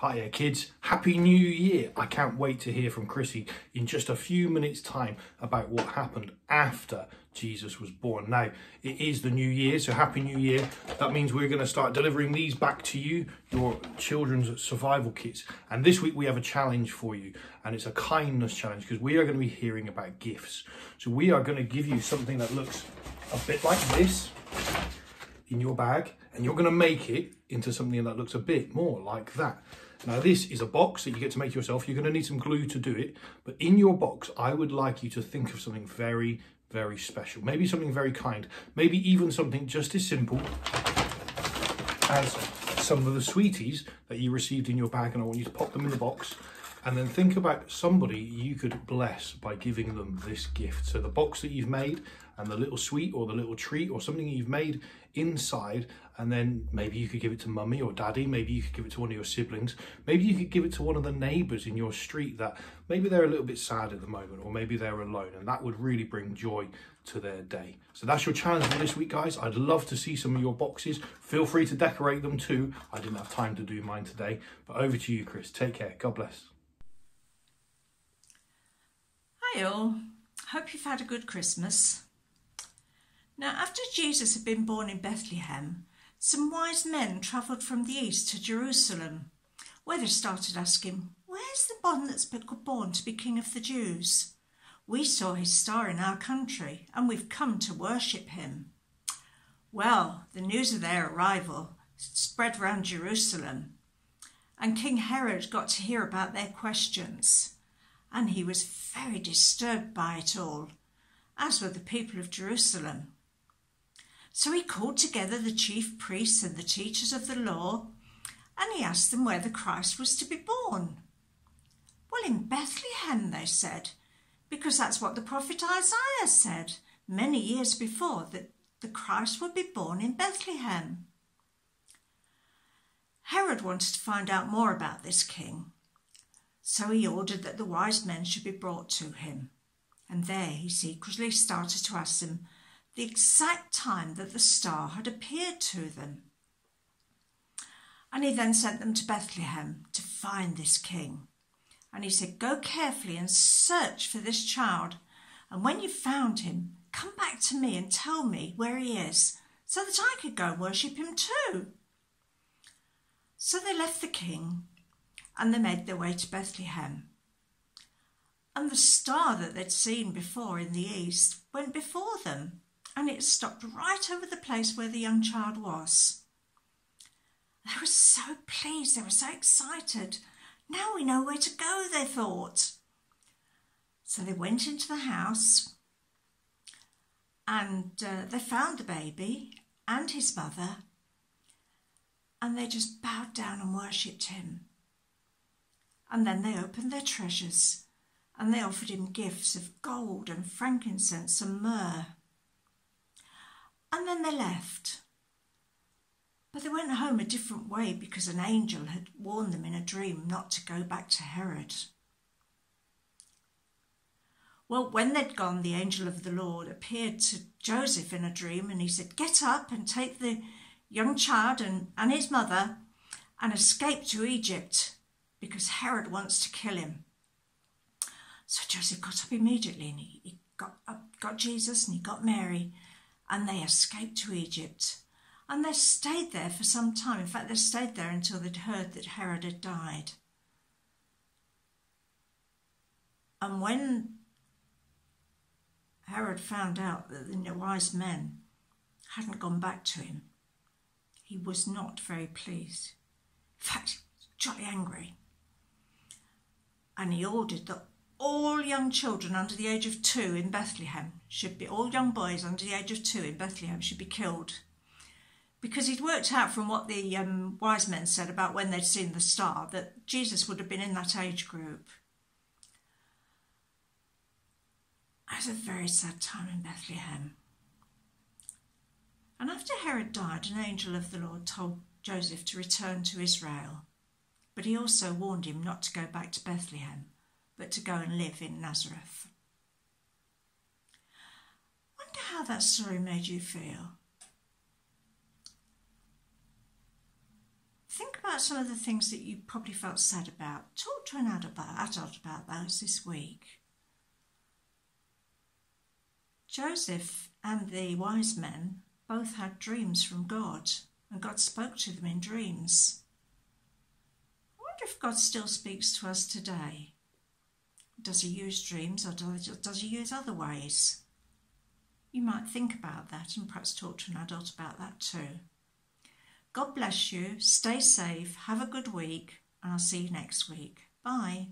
Hiya kids, Happy New Year. I can't wait to hear from Chrissie in just a few minutes time about what happened after Jesus was born. Now, it is the new year, so Happy New Year. That means we're going to start delivering these back to you, your children's survival kits. And this week we have a challenge for you, and it's a kindness challenge because we are going to be hearing about gifts. So we are going to give you something that looks a bit like this in your bag, and you're going to make it into something that looks a bit more like that. Now this is a box that you get to make yourself. You're going to need some glue to do it, but in your box I would like you to think of something very, very special. Maybe something very kind, maybe even something just as simple as some of the sweeties that you received in your bag, and I want you to pop them in the box. And then think about somebody you could bless by giving them this gift. So the box that you've made and the little sweet or the little treat or something you've made inside, and then maybe you could give it to mummy or daddy, maybe you could give it to one of your siblings, maybe you could give it to one of the neighbours in your street that maybe they're a little bit sad at the moment, or maybe they're alone, and that would really bring joy to their day. So that's your challenge for this week, guys. I'd love to see some of your boxes. Feel free to decorate them too. I didn't have time to do mine today, but over to you, Chris. Take care. God bless. Hi all, hope you've had a good Christmas. Now, after Jesus had been born in Bethlehem, some wise men travelled from the east to Jerusalem, where they started asking, "Where's the one that's been born to be King of the Jews? We saw his star in our country and we've come to worship him." Well, the news of their arrival spread round Jerusalem, and King Herod got to hear about their questions. And he was very disturbed by it all, as were the people of Jerusalem. So he called together the chief priests and the teachers of the law, and he asked them where the Christ was to be born. "Well, in Bethlehem," they said, because that's what the prophet Isaiah said many years before, that the Christ would be born in Bethlehem. Herod wanted to find out more about this king. So he ordered that the wise men should be brought to him, and there he secretly started to ask them the exact time that the star had appeared to them. And he then sent them to Bethlehem to find this king. And he said, "Go carefully and search for this child, and when you've found him, come back to me and tell me where he is, so that I could go and worship him too." So they left the king, and they made their way to Bethlehem. And the star that they'd seen before in the east went before them, and it stopped right over the place where the young child was. They were so pleased, they were so excited. "Now we know where to go," they thought. So they went into the house, and they found the baby and his mother, and they just bowed down and worshipped him. And then they opened their treasures, and they offered him gifts of gold and frankincense and myrrh. And then they left. But they went home a different way, because an angel had warned them in a dream not to go back to Herod. Well, when they'd gone, the angel of the Lord appeared to Joseph in a dream, and he said, "Get up and take the young child and his mother and escape to Egypt, because Herod wants to kill him." So Joseph got up immediately, and he got Jesus and he got Mary, and they escaped to Egypt. And they stayed there for some time. In fact, they stayed there until they'd heard that Herod had died. And when Herod found out that the wise men hadn't gone back to him, he was not very pleased. In fact, he was jolly angry. And he ordered that all young children under the age of 2 in Bethlehem all young boys under the age of 2 in Bethlehem should be killed. Because he'd worked out from what the wise men said about when they'd seen the star that Jesus would have been in that age group. It was a very sad time in Bethlehem. And after Herod died, an angel of the Lord told Joseph to return to Israel. But he also warned him not to go back to Bethlehem, but to go and live in Nazareth. Wonder how that story made you feel. Think about about some of the things that you probably felt sad about? Talk to an adult about those this week. Joseph and the wise men both had dreams from God, and God spoke to them in dreams. I wonder if God still speaks to us today. Does he use dreams, or does he use other ways? You might think about that and perhaps talk to an adult about that too. God bless you, stay safe, have a good week, and I'll see you next week. Bye.